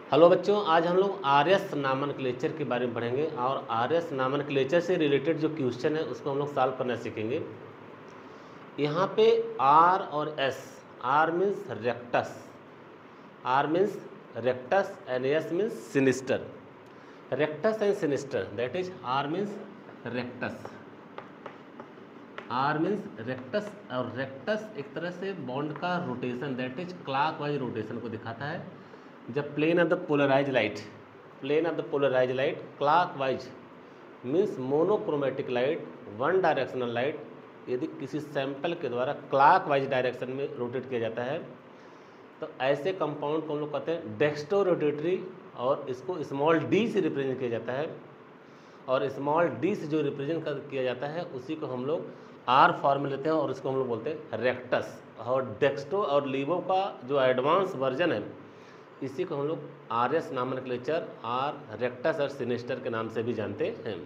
Hello बच्चों, आज हम लोग आर्यस नॉमेनक्लेचर के बारे में पढ़ेंगे और आर्यस नॉमेनक्लेचर से रिलेटेड जो क्वेश्चन है उसको हम लोग सॉल्व करना सीखेंगे। यहाँ पे आर और S, R means rectus, R means rectus and S means sinister. Rectus and sinister, that is R means rectus, R means rectus, और रेक्टस एक तरह से बॉन्ड का rotation, that is clockwise rotation को दिखाता है। जब plane of the polarize light, plane of the polarize light clockwise means monochromatic light, one directional light, यदि किसी सैंपल के द्वारा क्लॉकवाइज डायरेक्शन में रोटेट किया जाता है तो ऐसे कंपाउंड को हम लोग कहते हैं डेक्स्ट्रो रोटेटरी, और इसको स्मॉल डी से रिप्रेजेंट किया जाता है। और स्मॉल डी से जो रिप्रेजेंट किया जाता है उसी को हम लोग आर फॉर्म में लेते हैं और इसको हम लोग बोलते हैं रेक्टस। और डेक्स्ट्रो और लीवो का जो एडवांस वर्जन है इसी को हम लोग आर्यस नॉमेनक्लेचर, आर, रेक्टस और सिनिस्टर के नाम से भी जानते हैं।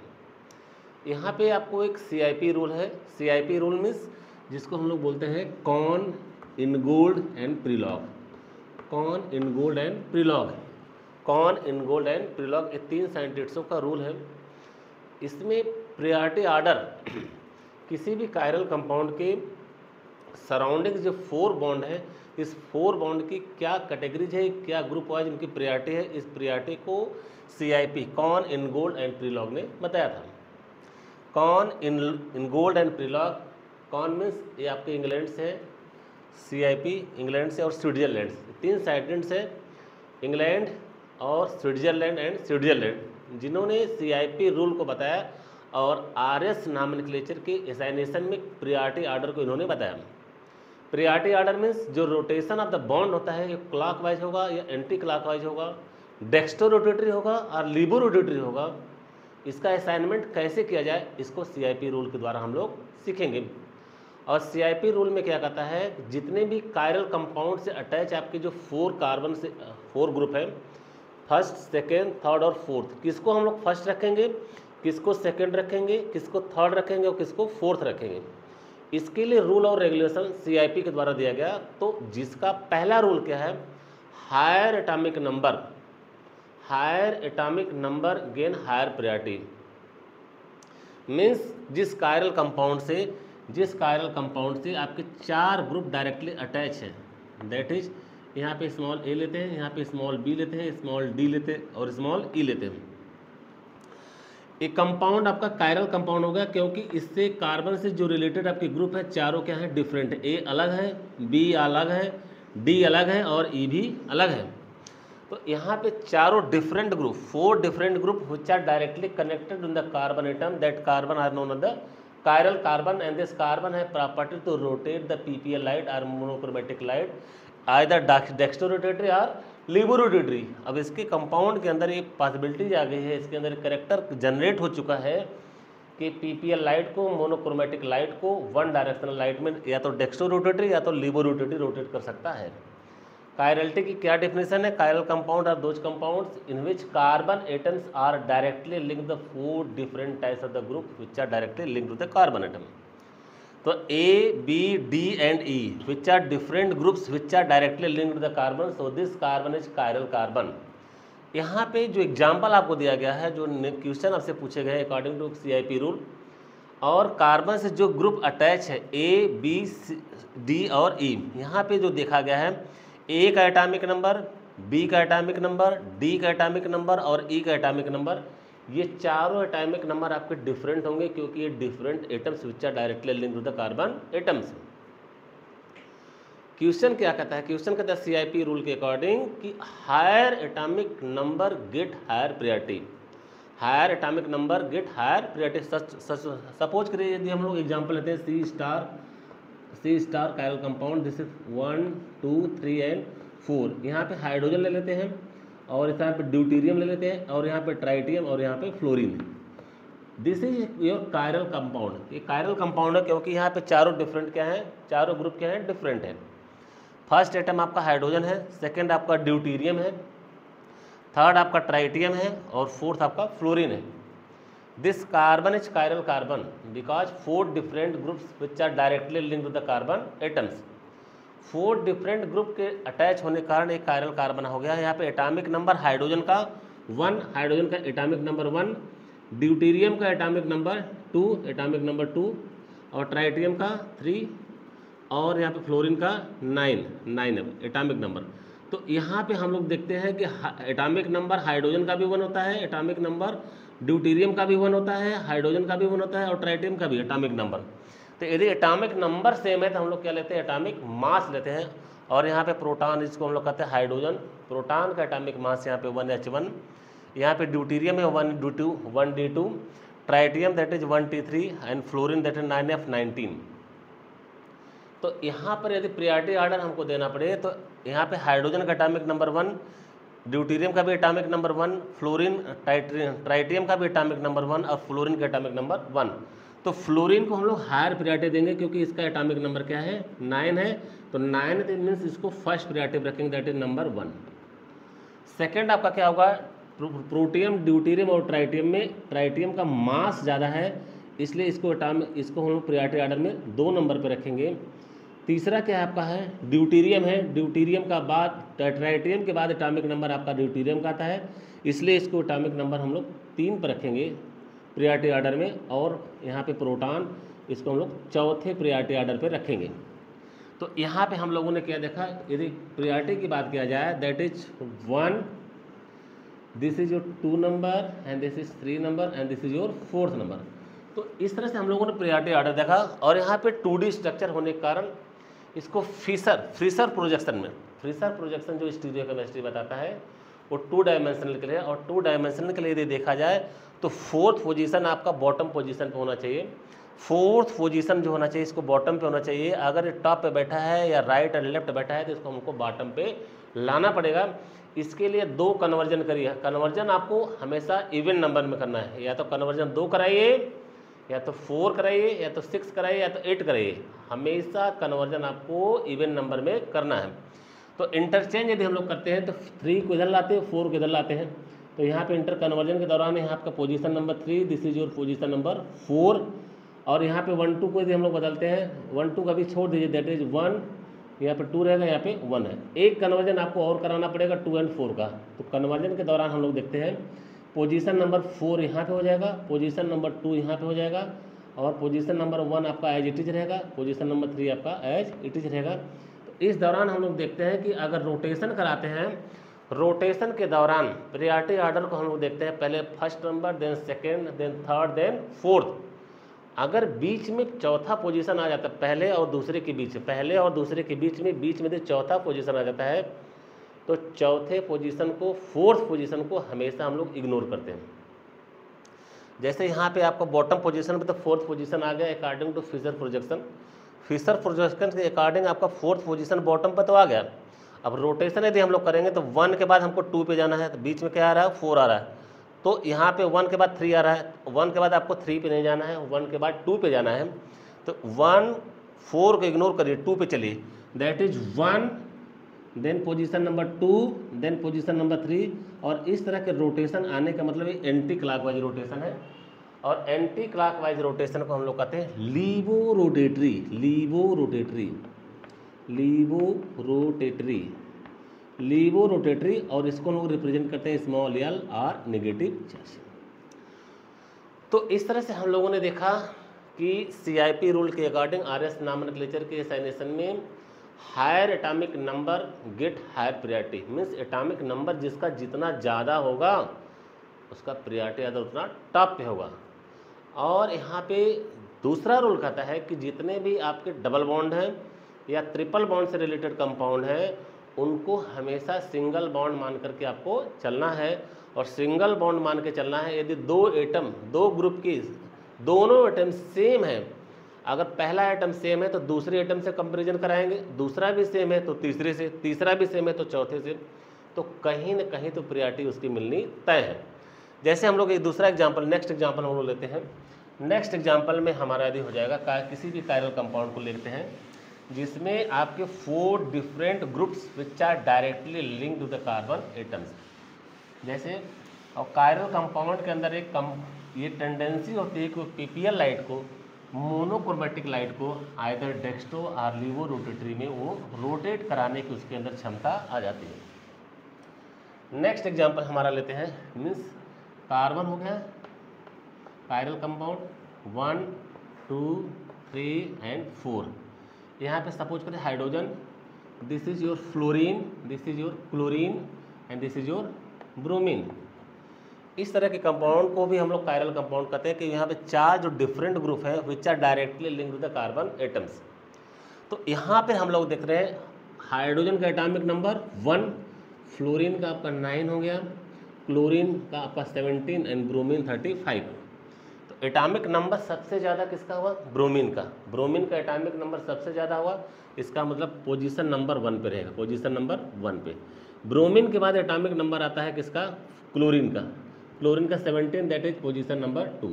यहाँ पे आपको एक CIP रूल है। CIP रूल मीन्स जिसको हम लोग बोलते हैं Cahn, Ingold and Prelog. Cahn, Ingold and Prelog, Cahn, Ingold and Prelog, ये 3 साइंटिस्टों का रूल है। इसमें प्रायोरिटी ऑर्डर किसी भी कायरल कंपाउंड के सराउंडिंग जो 4 बॉन्ड है, इस 4 बॉन्ड की क्या कैटेगरीज है, क्या ग्रुप वाइज उनकी प्रायोरिटी है, इस प्रायोरिटी को CIP, कॉन, इनगोल्ड एंड प्रीलॉग ने बताया था। Cone, Ingold and Prelog, cone means ये आपके इंग्लैंड से है, CIP इंग्लैंड से और स्विट्जरलैंड से, 3 साइंटिस्ट हैं, इंग्लैंड और स्विट्जरलैंड एंड स्विट्जरलैंड, जिन्होंने CIP रूल को बताया और आर्यस नॉमेनक्लेचर के एसाइनेशन में प्रायोरिटी ऑर्डर को इन्होंने बताया। प्रायोरिटी ऑर्डर मीन्स जो रोटेशन ऑफ द बॉन्ड होता है ये क्लॉकवाइज होगा या एंटी क्लॉकवाइज होगा, डेक्स्ट्रो रोटेटरी होगा और लीबो रोटेटरी होगा। इसका असाइनमेंट कैसे किया जाए इसको CIP रूल के द्वारा हम लोग सीखेंगे। और CIP रूल में क्या कहता है, जितने भी कायरल कंपाउंड से अटैच आपके जो 4 कार्बन से 4 ग्रुप है, फर्स्ट, सेकेंड, थर्ड और फोर्थ, किसको हम लोग फर्स्ट रखेंगे, किसको सेकेंड रखेंगे, किसको थर्ड रखेंगे और किसको फोर्थ रखेंगे, इसके लिए रूल और रेगुलेशन CIP के द्वारा दिया गया। तो जिसका पहला रूल क्या है, higher atomic number, higher atomic number gain higher priority. Means जिस कायरल कंपाउंड से आपके 4 ग्रुप डायरेक्टली अटैच है, दैट इज यहाँ पे स्मॉल a लेते हैं, यहाँ पे स्मॉल b लेते हैं, स्मॉल d लेते हैं और स्मॉल e लेते हैं। एक कंपाउंड आपका कायरल कंपाउंड होगा क्योंकि इससे कार्बन से जो रिलेटेड आपके ग्रुप है चारों क्या है, डिफरेंट है। A अलग है, B अलग है, D अलग है और E भी अलग है। तो यहाँ पे चारों different group, 4 different group which are directly connected in the carbon atom, that carbon are known as the chiral carbon, and this carbon have property to rotate the PPL light or monochromatic light either dextrorotatory or लिबोरोटेटरी। अब इसके compound के अंदर ये possibilities आ गई है, इसके अंदर character generate हो चुका है कि PPL लाइट को, मोनोक्रोमेटिक लाइट को वन डायरेक्शनल लाइट में या तो डेक्स्ट्रोरोटेटरी या तो लिबोरोटेटरी रोटेट कर सकता है। कायरलिटी की क्या डेफिनेशन है, chiral compound are those compounds in which carbon atoms are directly linked the 4 different types of the group which are directly linked to the carbon atom. तो A, B, D and E which are different groups which are directly linked to the carbon, so this carbon is chiral carbon। यहाँ पे जो example आपको दिया गया है, जो question आपसे पूछे गए अकॉर्डिंग टू CIP रूल, और कार्बन से जो ग्रुप अटैच है A, B, D और E, यहाँ पे जो देखा गया है A का एटॉमिक नंबर, B का एटॉमिक नंबर, D का एटॉमिक नंबर और E का एटॉमिक नंबर, ये चारों एटॉमिक नंबर आपके डिफरेंट होंगे क्योंकि ये different atoms which are directly linked to the carbon atoms. Question क्या कहता है, क्वेश्चन कहता है CIP रूल के अकॉर्डिंग कि higher atomic number get higher priority, higher atomic number get higher priority. Suppose करिए यदि हम लोग एग्जांपल लेते हैं C star chiral compound, this is 1, 2, 3 and 4, यहाँ पे हाइड्रोजन ले लेते हैं और यहाँ पे ड्यूटीरियम ले लेते हैं और यहाँ पे ट्राइटियम और यहाँ पे fluorine. This is your chiral compound. ये कायरल कंपाउंड है क्योंकि यहाँ पे चारों डिफरेंट क्या हैं, चारों ग्रुप क्या हैं, डिफरेंट है। फर्स्ट एटम आपका हाइड्रोजन है, सेकेंड आपका ड्यूटीरियम है, थर्ड आपका ट्राइटियम है और फोर्थ आपका फ्लोरीन है। This carbon is chiral carbon because 4 different groups which are directly linked to the carbon atoms. 4 different group के अटैच होने के कारण एक कायरल कार्बन हो गया। यहाँ पे एटॉमिक नंबर हाइड्रोजन का 1, हाइड्रोजन का एटॉमिक नंबर 1, ड्यूटेरियम का एटॉमिक नंबर 2 और ट्राइटियम का 3 और यहाँ पे फ्लोरीन का 9 एटॉमिक नंबर। तो यहाँ पे हम लोग देखते हैं कि एटॉमिक नंबर हाइड्रोजन का भी 1 होता है, एटॉमिक नंबर ड्यूटेरियम का भी 1 होता है, हाइड्रोजन का भी 1 होता है और ट्राइटियम का भी एटॉमिक नंबर। तो यदि एटॉमिक नंबर सेम है तो हम लोग क्या लेते हैं, एटॉमिक मास लेते हैं। और यहाँ पे प्रोटॉन, इसको हम लोग कहते हैं हाइड्रोजन, प्रोटॉन का एटॉमिक मास यहाँ पे 1H1, यहाँ पे ड्यूटेरियम है 1D2, tritium that is 1T3 and fluorine that is 9F19। तो यहाँ पर यदि प्रियॉरिटी ऑर्डर हमको देना पड़े तो यहाँ पे हाइड्रोजन का एटॉमिक नंबर 1, ड्यूटेरियम का भी एटॉमिक नंबर 1, फ्लोरीन ट्राइटियम का भी एटॉमिक नंबर 1 और फ्लोरीन का एटॉमिक नंबर 1। तो फ्लोरीन को हम लोग हायर प्रियॉरिटी देंगे क्योंकि इसका एटॉमिक नंबर क्या है, 9 है। तो 9 मीन्स इसको फर्स्ट प्रियॉरिटी रखेंगे, दैट इज नंबर 1। सेकेंड आपका क्या होगा, प्रोटियम, ड्यूटेरियम और ट्राइटियम में ट्राइटियम का मास ज़्यादा है, इसलिए इसको हम लोग प्रियॉरिटी ऑर्डर में 2 नंबर पर रखेंगे। तीसरा क्या आपका है, ड्यूटेरियम है, ड्यूटेरियम का बाद ट्राइटियम के बाद एटॉमिक नंबर आपका ड्यूटेरियम का आता है, इसलिए इसको एटॉमिक नंबर हम लोग 3 पर रखेंगे प्रियॉरिटी ऑर्डर में। और यहाँ पे प्रोटॉन, इसको हम लोग चौथे प्रियॉरिटी ऑर्डर पे रखेंगे। तो यहाँ पे हम लोगों ने क्या देखा, यदि प्रियॉरिटी की बात किया जाए that is 1, this is your 2 number and this is 3 number and this is your 4th number. तो इस तरह से हम लोगों ने प्रियॉरिटी ऑर्डर देखा। और यहाँ पे 2D स्ट्रक्चर होने के कारण इसको फ्रीसर प्रोजेक्शन जो स्टीरियो केमिस्ट्री बताता है वो 2 डायमेंशनल के लिए, और 2 डायमेंशनल के लिए यदि देखा जाए तो 4th पोजीशन आपका बॉटम पोजीशन पे होना चाहिए। 4th पोजीशन जो होना चाहिए इसको बॉटम पे होना चाहिए। अगर ये टॉप पे बैठा है या राइट और लेफ्ट बैठा है तो इसको हमको बॉटम पे लाना पड़ेगा। इसके लिए 2 कन्वर्जन करिए। कन्वर्जन आपको हमेशा इवन नंबर में करना है, या तो कन्वर्जन 2 कराइए, या तो 4 कराइए, या तो 6 कराइए, या तो 8 कराइए। हमेशा कन्वर्जन आपको इवन नंबर में करना है। तो इंटरचेंज यदि हम लोग करते हैं तो 3 को इधर लाते हैं, 4 को इधर लाते हैं। तो यहाँ पे इंटर कन्वर्जन के दौरान यहाँ आपका position number 3, this is your position number 4। और यहाँ पे 1 2 को यदि हम लोग बदलते हैं, 1 2 का भी छोड़ दीजिए, दैट इज 1, यहाँ पे 2 रहेगा, यहाँ पे 1 है। एक कन्वर्जन आपको और कराना पड़ेगा 2 और 4 का। तो कन्वर्जन के दौरान हम लोग देखते हैं पोजीशन नंबर 4 यहाँ पे हो जाएगा, पोजीशन नंबर 2 यहाँ पे हो जाएगा, और पोजीशन नंबर 1 आपका एज इट इज रहेगा, पोजीशन नंबर 3 आपका एज इट इज रहेगा। तो इस दौरान हम लोग देखते हैं कि अगर रोटेशन कराते हैं, रोटेशन के दौरान प्रियॉरिटी ऑर्डर को हम लोग देखते हैं, पहले first number, then second, then third, then 4th। अगर बीच में चौथा पोजीशन आ जाता है, पहले और दूसरे के बीच में यदि चौथा पोजीशन आ जाता है तो चौथे पोजीशन को, 4th पोजीशन को हमेशा हम लोग इग्नोर करते हैं। जैसे यहाँ पे आपको बॉटम पोजीशन में तो 4th पोजीशन आ गया अकॉर्डिंग टू फिशर प्रोजेक्शन के अकॉर्डिंग आपका 4th पोजीशन बॉटम पर तो आ गया। अब रोटेशन यदि हम लोग करेंगे तो 1 के बाद हमको 2 पे जाना है, तो बीच में क्या आ रहा है, 4 आ रहा है। तो यहाँ पे 1 के बाद 3 आ रहा है, 1 के बाद आपको 3 पे नहीं जाना है, 1 के बाद 2 पे जाना है। तो 1 4 को इग्नोर करिए, 2 पे चलिए, that is 1, then position number 2, then position number 3। और इस तरह के रोटेशन आने का मतलब एंटी क्लॉकवाइज रोटेशन है। और एंटी क्लॉकवाइज रोटेशन को हम लोग कहते हैं लीवो रोटेटरी, और इसको हम लोग रिप्रेजेंट करते हैं small L R negative charge. तो इस तरह से हम लोगों ने देखा कि CIP रूल के अकॉर्डिंग RS नॉमेनक्लेचर के असाइनेशन में higher atomic number get higher priority, means atomic number जिसका जितना ज़्यादा होगा उसका प्रियॉरिटी अदर उतना टॉप पे होगा। और यहाँ पे दूसरा रूल कहता है कि जितने भी आपके डबल बॉन्ड हैं या ट्रिपल बॉन्ड से रिलेटेड कंपाउंड हैं उनको हमेशा सिंगल बॉन्ड मान करके आपको चलना है। और सिंगल बॉन्ड मान के चलना है यदि 2 एटम, 2 ग्रुप की दोनों एटम सेम है। अगर पहला एटम सेम है तो दूसरे एटम से कंपेरिजन कराएंगे, दूसरा भी सेम है तो तीसरे से, तीसरा भी सेम है तो चौथे से। तो कहीं ना कहीं तो प्रियॉरिटी उसकी मिलनी तय है। जैसे हम लोग एक दूसरा एग्जाम्पल, नेक्स्ट एग्जाम्पल हम लोग लेते हैं। नेक्स्ट एग्जाम्पल में हमारा यदि हो जाएगा किसी भी कायरल कंपाउंड को लेते हैं जिसमें आपके 4 different groups which are directly linked to the carbon atoms. जैसे और कायरल कंपाउंड के अंदर ये टेंडेंसी होती है कि PPL लाइट को मोनोक्रोमेटिक लाइट को आइदर डेक्स्ट्रो और लीवो रोटेटरी में वो रोटेट कराने की उसके अंदर क्षमता आ जाती है। नेक्स्ट एग्जांपल हमारा लेते हैं, मीन्स कार्बन हो गया कायरल कंपाउंड 1 2 3 एंड 4। यहाँ पे सपोज करें hydrogen, this is your fluorine, this is your chlorine and this is your bromine. इस तरह के कंपाउंड को भी हम लोग कायरल कंपाउंड कहते हैं कि यहाँ पे 4 जो डिफरेंट ग्रुप है which are directly linked with the carbon atoms. तो यहाँ पे हम लोग देख रहे हैं हाइड्रोजन का एटॉमिक नंबर 1, फ्लोरीन का आपका 9 हो गया, क्लोरीन का आपका 17 एंड ब्रोमीन 35। तो एटॉमिक नंबर सबसे ज़्यादा किसका हुआ? ब्रोमीन का। ब्रोमीन का एटॉमिक नंबर सबसे ज़्यादा हुआ, इसका मतलब पोजीशन नंबर 1 पे रहेगा, पोजीशन नंबर 1 पे। ब्रोमीन के बाद एटॉमिक नंबर आता है किसका? क्लोरीन का। क्लोरीन का 17, दैट इज पोजीशन नंबर 2।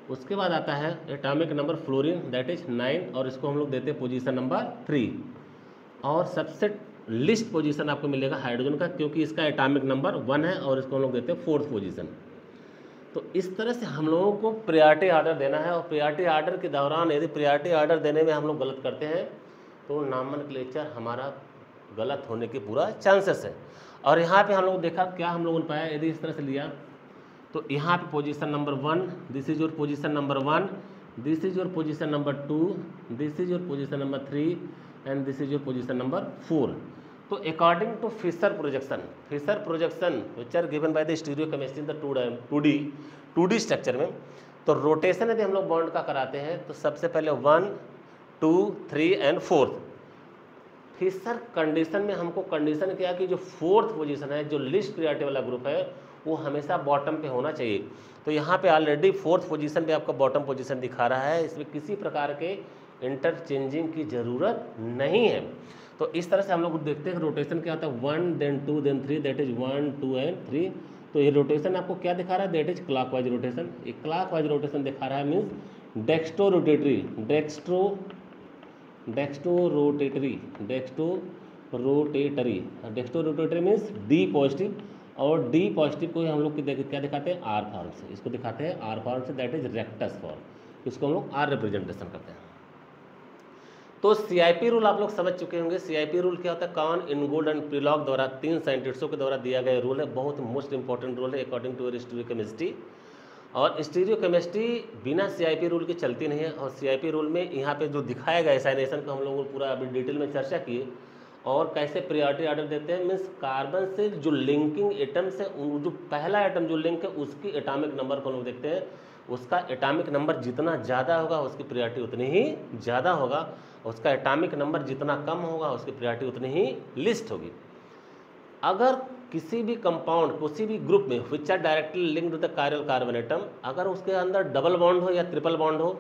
उसके बाद आता है atomic number fluorine, that is 9, और इसको हम लोग देते हैं पोजीशन नंबर 3। और सबसे लिस्ट पोजीशन आपको मिलेगा हाइड्रोजन का, क्योंकि इसका एटॉमिक नंबर 1 है और इसको हम लोग देते हैं 4th पोजीशन। तो इस तरह से हम लोगों को प्रायोरिटी ऑर्डर देना है, और प्रायोरिटी ऑर्डर के दौरान यदि प्रायोरिटी ऑर्डर देने में हम लोग गलत करते हैं तो नॉमेनक्लेचर हमारा गलत होने के पूरा चांसेस है। और यहाँ पे हम लोग देखा क्या हम लोगों ने पाया, यदि इस तरह से लिया तो यहाँ पे position number 1, this is your position number 1, this is your position number 2, this is your position number 3 and this is your position number 4। तो according to Fischer projection which are given by the stereochemistry in the 2D structure में, तो rotation यदि हम लोग bond का कराते हैं तो सबसे पहले 1 2 3 एंड 4th। फिशर कंडीशन में हमको कंडीशन क्या कि जो 4th पोजीशन है, जो लिस्ट प्रायोरिटी वाला ग्रुप है, वो हमेशा बॉटम पे होना चाहिए। तो यहाँ पे ऑलरेडी 4th पोजीशन पे आपका बॉटम पोजीशन दिखा रहा है, इसमें किसी प्रकार के इंटरचेंजिंग की ज़रूरत नहीं है। तो इस तरह से हम लोग देखते हैं रोटेशन क्या होता है, 1 then 2 then 3, that is 1 2 and 3। तो ये रोटेशन आपको क्या दिखा रहा है, दैट इज क्लॉकवाइज रोटेशन। ये क्लॉकवाइज रोटेशन दिखा रहा है, means dextrorotatory, dextrorotatory means D positive, और डी पॉजिटिव को हम लोग क्या दिखाते हैं, आर फॉर्म से। इसको दिखाते हैं आर फॉर्म से, दैट इज रेक्टस फॉर्म। इसको हम लोग आर रिप्रेजेंटेशन करते हैं। तो सीआईपी रूल आप लोग समझ चुके होंगे। सीआईपी रूल क्या होता है, कॉन, इनगोल्ड एंड प्रिलॉग द्वारा 3 साइंटिस्टों के द्वारा दिया गया रूल है। बहुत मोस्ट इंपॉर्टेंट रूल है अकॉर्डिंग टू स्टीरियोकेमिस्ट्री। और स्टीरियोकेमिस्ट्री बिना सीआईपी रूल के चलती नहीं है। और सीआईपी रूल में यहाँ पे जो दिखाया गया एसाइनेशन का हम लोगों को पूरा अभी डिटेल में चर्चा किए, और कैसे प्रायोरिटी ऑर्डर देते हैं, मीन्स कार्बन से जो लिंकिंग एटम्स है, जो पहला एटम जो लिंक है उसकी एटॉमिक नंबर को हम लोग देखते हैं। उसका एटॉमिक नंबर जितना ज़्यादा होगा उसकी प्रायोरिटी उतनी ही ज़्यादा होगा, उसका एटॉमिक नंबर जितना कम होगा उसकी प्रायोरिटी उतनी ही लिस्ट होगी। अगर किसी भी कंपाउंड, किसी भी ग्रुप में which are directly linked with the chiral carbon atom, अगर उसके अंदर डबल बॉन्ड हो या ट्रिपल बॉन्ड हो,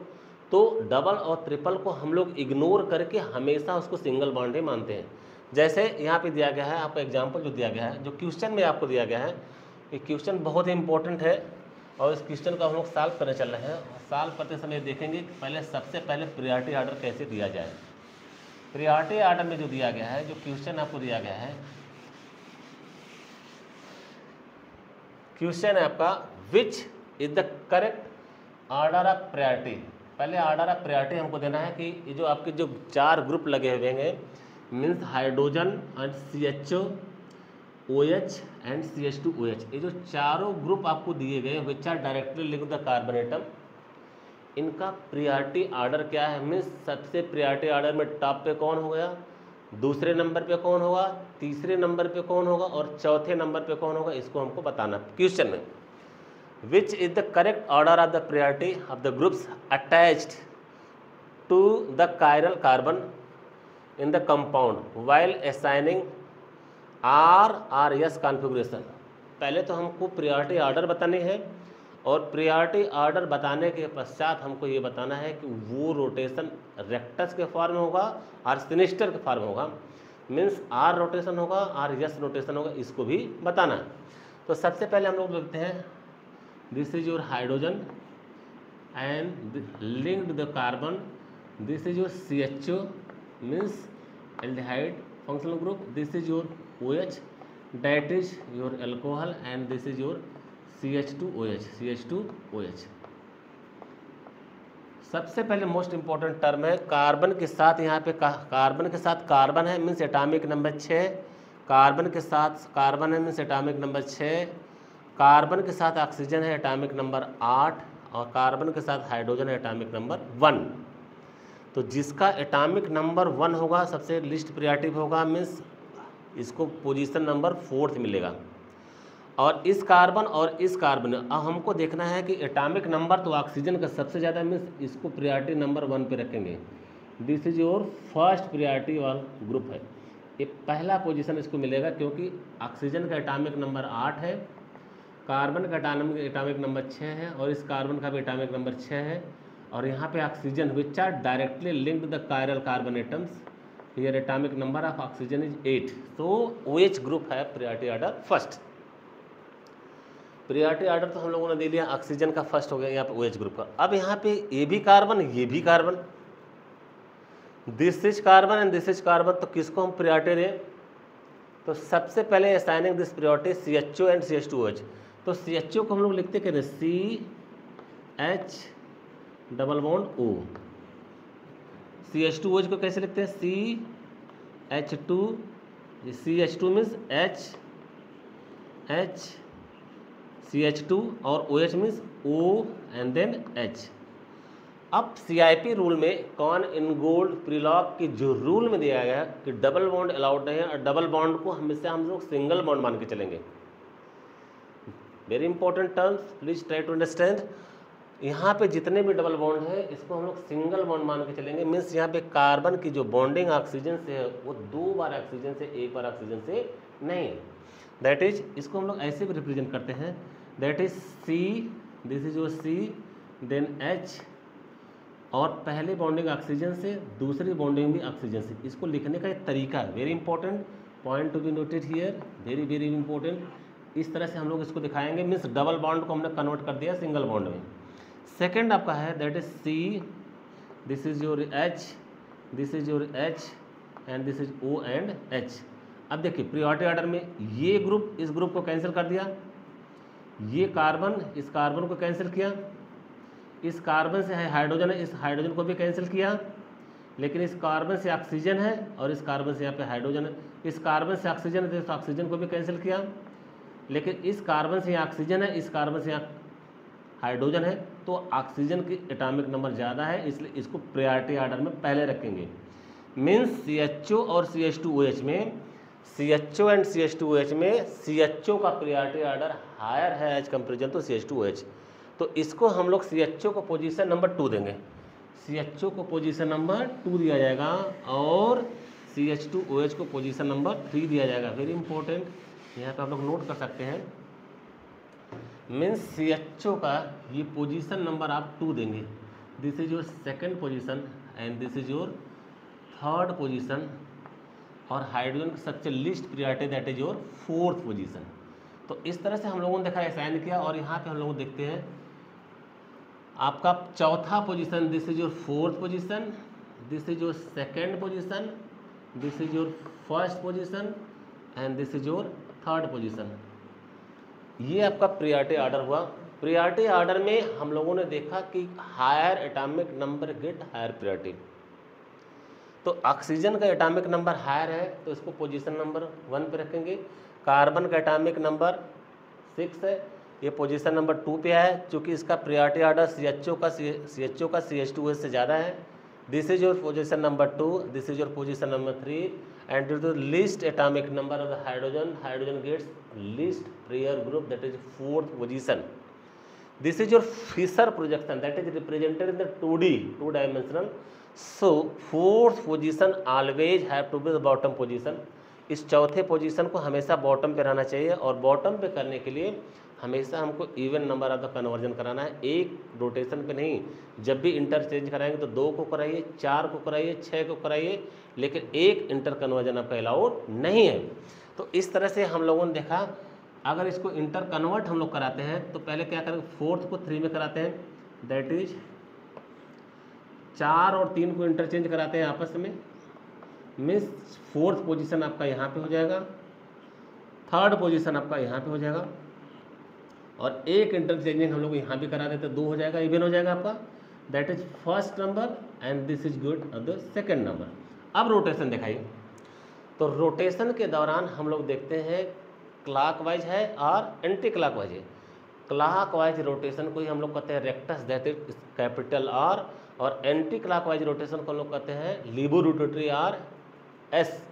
तो डबल और ट्रिपल को हम लोग इग्नोर करके हमेशा उसको सिंगल बॉन्ड ही मानते हैं। जैसे यहाँ पे दिया गया है आपको एग्जाम्पल, जो दिया गया है, जो क्वेश्चन में आपको दिया गया है, ये क्वेश्चन बहुत ही इंपॉर्टेंट है, और इस क्वेश्चन को हम लोग सॉल्व करने चल रहे हैं। सॉल्व करते समय देखेंगे कि पहले सबसे पहले प्रायोरिटी ऑर्डर कैसे दिया जाए। प्रायोरिटी ऑर्डर में जो दिया गया है, जो क्वेश्चन आपको दिया गया है, क्वेश्चन है आपका विच is the correct order of priority. पहले ऑर्डर ऑफ प्रायोरिटी हमको देना है कि ये जो आपके जो 4 ग्रुप लगे हुए हैं, means hydrogen and CHO OH and CH2OH, ये जो चारों ग्रुप आपको दिए गए which are directly linked the carbon atom, इनका प्रायोरिटी ऑर्डर क्या है। मीन्स सबसे प्रायोरिटी ऑर्डर में टॉप पे कौन हो गया, दूसरे नंबर पे कौन होगा, तीसरे नंबर पे कौन होगा, और चौथे नंबर पे कौन होगा, इसको हमको बताना क्वेश्चन में। Which is the correct order of the priority of the groups attached to the chiral carbon in the compound while assigning RRS configuration. पहले तो हमको प्रायोरिटी ऑर्डर बतानी है, और प्रायोरिटी ऑर्डर बताने के पश्चात हमको ये बताना है कि वो रोटेशन रेक्टस के फॉर्म में होगा और सिनिस्टर के फॉर्म में होगा। मीन्स R रोटेशन होगा और S रोटेशन होगा, इसको भी बताना है। तो सबसे पहले हम लोग लिखते हैं this is your hydrogen and linked the carbon, this is your CHO means aldehyde functional group, this is your OH, that is your alcohol, and this is your CH2OH, सबसे पहले मोस्ट इंपॉर्टेंट टर्म है carbon के साथ, यहाँ पे carbon के साथ carbon है मीन्स एटॉमिक नंबर 6, कार्बन के साथ कार्बन है मीन्स एटॉमिक नंबर 6, कार्बन के साथ ऑक्सीजन है एटॉमिक नंबर 8 और कार्बन के साथ हाइड्रोजन है एटॉमिक नंबर 1। तो जिसका एटॉमिक नंबर 1 होगा सबसे लिस्ट प्रायोरिटी होगा मीन्स इसको पोजीशन नंबर 4 मिलेगा। और इस कार्बन और इस कार्बन, अब हमको देखना है कि एटॉमिक नंबर तो ऑक्सीजन का सबसे ज़्यादा मीन्स इसको प्रायोरिटी नंबर 1 पे रखेंगे। This is your first priority वाला ग्रुप है, ये पहला पोजीशन इसको मिलेगा क्योंकि ऑक्सीजन का एटॉमिक नंबर 8 है, कार्बन का एटॉमिक नंबर 6 है और इस कार्बन का भी एटॉमिक नंबर 6 है। और यहाँ पे oxygen which are directly linked the chiral carbon atoms, here atomic number of oxygen is 8। तो OH ग्रुप है priority order first. Priority order तो हम लोगों ने दे लिया, ऑक्सीजन का फर्स्ट हो गया यहाँ पे OH ग्रुप का। अब यहाँ पे ये भी कार्बन ये भी carbon, this is carbon and this is carbon, तो किसको हम प्रायोरिटी दें? तो सबसे पहले assigning this priority CHO and CH2OH। तो CHO को हम लोग लिखते कैसे? CH double bond O। CH2OH को कैसे लिखते हैं? CH2, CH2 means H CH2 और OH means O and then H। अब CIP रूल में कॉन इनगोल्ड प्रीलॉग की जो रूल में दिया गया कि डबल बॉन्ड अलाउड नहीं है और डबल बॉन्ड को हमेशा हम लोग सिंगल बॉन्ड मान के चलेंगे। Very important terms, please try to understand. यहाँ पे जितने भी डबल बॉन्ड है इसको हम लोग सिंगल बॉन्ड मान के चलेंगे। मीन्स यहाँ पे कार्बन की जो बॉन्डिंग ऑक्सीजन से है वो 2 बार ऑक्सीजन से, 1 बार ऑक्सीजन से नहीं है। दैट इज, इसको हम लोग ऐसे भी रिप्रेजेंट करते हैं, that is C, this is your C, then H और पहले बॉन्डिंग ऑक्सीजन से, दूसरी बॉन्डिंग भी ऑक्सीजन से। इसको लिखने का एक तरीका है, very important point to be noted here, very very important. इस तरह से हम लोग इसको दिखाएंगे। मीन्स डबल बॉन्ड को हमने कन्वर्ट कर दिया सिंगल बॉन्ड में। सेकेंड आपका है that is C, this is your H, this is your H and this is O and H। अब देखिए प्रायोरिटी ऑर्डर में ये ग्रुप इस ग्रुप को कैंसिल कर दिया, ये कार्बन इस कार्बन को कैंसिल किया, इस कार्बन से है हाइड्रोजन है, इस हाइड्रोजन को भी कैंसिल किया, लेकिन इस कार्बन से ऑक्सीजन है और इस कार्बन से यहाँ पे हाइड्रोजन है, इस कार्बन से ऑक्सीजन है तो इस ऑक्सीजन को भी कैंसिल किया, लेकिन इस कार्बन से यहाँ ऑक्सीजन है, इस कार्बन से यहाँ हाइड्रोजन है, तो ऑक्सीजन की एटॉमिक नंबर ज़्यादा है, इसलिए इसको प्रायोरिटी ऑर्डर में पहले रखेंगे। मीन्स CHO और CH2OH में, CHO एंड CH2OH में CHO का प्रायोरिटी ऑर्डर हायर है एज कंपेरिजन टू CH2OH। तो इसको हम लोग CHO को पोजीशन नंबर 2 देंगे, CHO को पोजीशन नंबर 2 दिया जाएगा और CH2OH को पोजीशन नंबर 3 दिया जाएगा। वेरी इंपॉर्टेंट, यहाँ पे आप लोग नोट कर सकते हैं। मीन्स CHO का ये पोजीशन नंबर आप 2 देंगे, this is your second position and this is your third position, और हाइड्रोजन का सबसे list priority that is your 4th position. तो इस तरह से हम लोगों ने देखा, असाइन किया, और यहाँ पे हम लोग देखते हैं आपका चौथा position, this is your 4th position, this is your second position, this is your first position and this is your third position. ये आपका प्रायोरिटी ऑर्डर हुआ। प्रायोरिटी ऑर्डर में हम लोगों ने देखा कि higher atomic number get higher priority. तो ऑक्सीजन का एटॉमिक नंबर हायर है तो इसको पोजीशन नंबर 1 पे रखेंगे। कार्बन का एटॉमिक नंबर 6 है, ये पोजीशन नंबर 2 पे है, क्योंकि इसका प्रायोरिटी ऑर्डर CHO का CH2OH से ज़्यादा है। This is your position number 2, this is your position number 3 and due to least atomic number of the hydrogen gets least prior group that is 4th position. This is your Fischer projection that is represented in the 2D, 2 dimensional. So 4th position always have to be the bottom position. इस चौथे position को हमेशा bottom पे रहना चाहिए, और bottom पे करने के लिए हमेशा हमको even number of the conversion कराना है, एक रोटेशन पे नहीं। जब भी इंटरचेंज कराएंगे तो 2 को कराइए, 4 को कराइए, 6 को कराइए, लेकिन एक इंटर कन्वर्जन आपका अलाउड नहीं है। तो इस तरह से हम लोगों ने देखा, अगर इसको इंटर कन्वर्ट हम लोग कराते हैं तो पहले क्या करेंगे, 4th को 3 में कराते हैं, दैट इज 4 और 3 को इंटरचेंज कराते हैं आपस में। मीन्स 4th पोजीशन आपका यहाँ पे हो जाएगा, 3rd पोजीशन आपका यहाँ पे हो जाएगा, और एक इंटरचेंजिंग हम लोग यहाँ भी करा देते, 2 हो जाएगा, इवन हो जाएगा आपका। That is first number and this is good the second number. अब रोटेशन दिखाइए, तो रोटेशन के दौरान हम लोग देखते हैं क्लॉकवाइज है और एंटी क्लॉकवाइज है। क्लॉकवाइज रोटेशन को ही हम लोग कहते हैं rectus, that is capital R, और एंटी क्लॉकवाइज रोटेशन को हम लोग कहते हैं levo rotatory R S,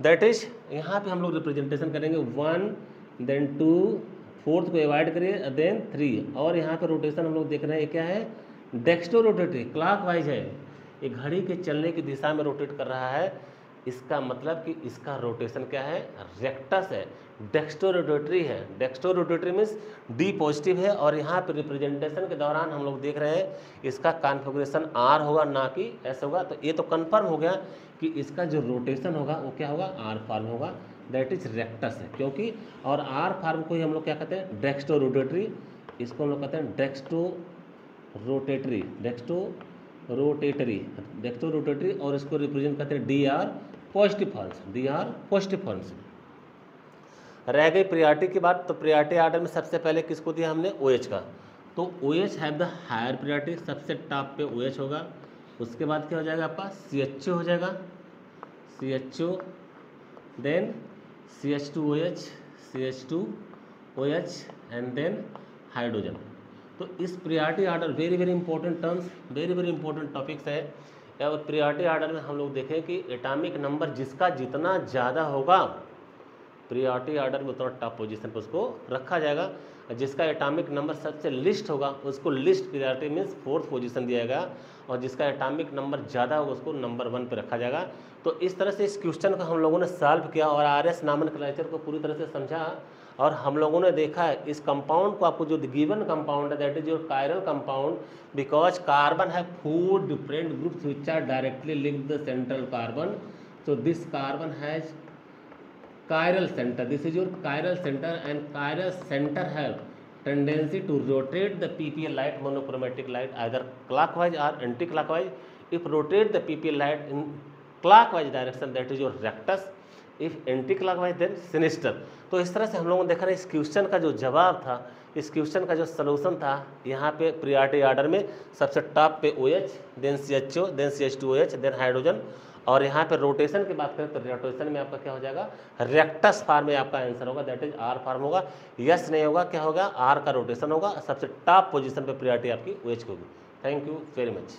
that is यहाँ पे हम लोग रिप्रेजेंटेशन करेंगे 1 देन 2, फोर्थ को अवॉइड करिए देन 3, और यहाँ पे रोटेशन हम लोग देख रहे हैं क्या है, डेक्स्टो रोटेटरी, क्लॉकवाइज है, ये घड़ी के चलने की दिशा में रोटेट कर रहा है, इसका मतलब कि इसका रोटेशन क्या है, रेक्टस है, डेक्स्टो रोटेटरी है। डेक्स्टो रोटेटरी मीन्स डी पॉजिटिव है, और यहाँ पे रिप्रेजेंटेशन के दौरान हम लोग देख रहे हैं इसका कॉन्फ़िगरेशन आर होगा ना कि एस होगा, तो ये तो कन्फर्म हो गया कि इसका जो रोटेशन होगा वो क्या होगा, आर फॉर्म होगा, दैट इज रेक्टस है, क्योंकि और आर फॉर्म को ही हम लोग क्या कहते हैं, डेक्स्टो रोटेटरी, इसको हम लोग कहते हैं डेक्स्टो रोटेटरी, डेक्स्टो रोटेटरी, और इसको रिप्रेजेंट करते हैं D R positive forms, D R positive forms. रह गई प्रियॉरिटी की बात, तो प्रियॉरिटी आर्डर में सबसे पहले किसको दिया हमने, ओ एच का, तो O H have the higher priority, सबसे टॉप पे ओ एच होगा, उसके बाद क्या हो जाएगा आपका सी एच ओ हो जाएगा, C H O, then C H two O H, C H two O H, and then hydrogen. तो इस priority order very very important terms, very very important topics है। और प्रियॉरिटी आर्डर में हम लोग देखें कि एटॉमिक नंबर जिसका जितना ज़्यादा होगा प्रियॉरिटी आर्डर में उतना टॉप पोजीशन पर उसको रखा जाएगा, जिसका एटॉमिक नंबर सबसे लिस्ट होगा उसको list priority means fourth position दिया जाएगा, और जिसका एटॉमिक नंबर ज़्यादा होगा उसको नंबर 1 पे रखा जाएगा। तो इस तरह से इस क्वेश्चन को हम लोगों ने सॉल्व किया और आरएस नॉमेनक्लेचर को पूरी तरह से समझा, और हम लोगों ने देखा है इस कंपाउंड को, आपको जो गिवन कंपाउंड है that is your chiral compound, because carbon है 4 different groups which are directly linked the central carbon, so this carbon has chiral center, this is your chiral center, and chiral center have tendency to rotate the ppl light, monochromatic light, either clockwise or anti-clockwise. If rotate the ppl light in clockwise direction, that is your rectus, if anti-clockwise then sinister। तो इस तरह से हम लोगों ने देखा इस question का जो जवाब था, इस क्वेश्चन का जो सलूशन था, यहाँ पे प्रियॉरिटी आर्डर में सबसे टॉप पे O H, then C H O, then C H two O H, then hydrogen, और यहाँ पे रोटेशन की बात करें तो रोटेशन में आपका क्या हो जाएगा, रेक्टस फॉर्म में आपका आंसर होगा, दैट इज आर फॉर्म होगा, यस नहीं होगा, क्या होगा, आर का रोटेशन होगा, सबसे टॉप पोजीशन पे प्रियॉरिटी आपकी ओ एच होगी। Thank you very much.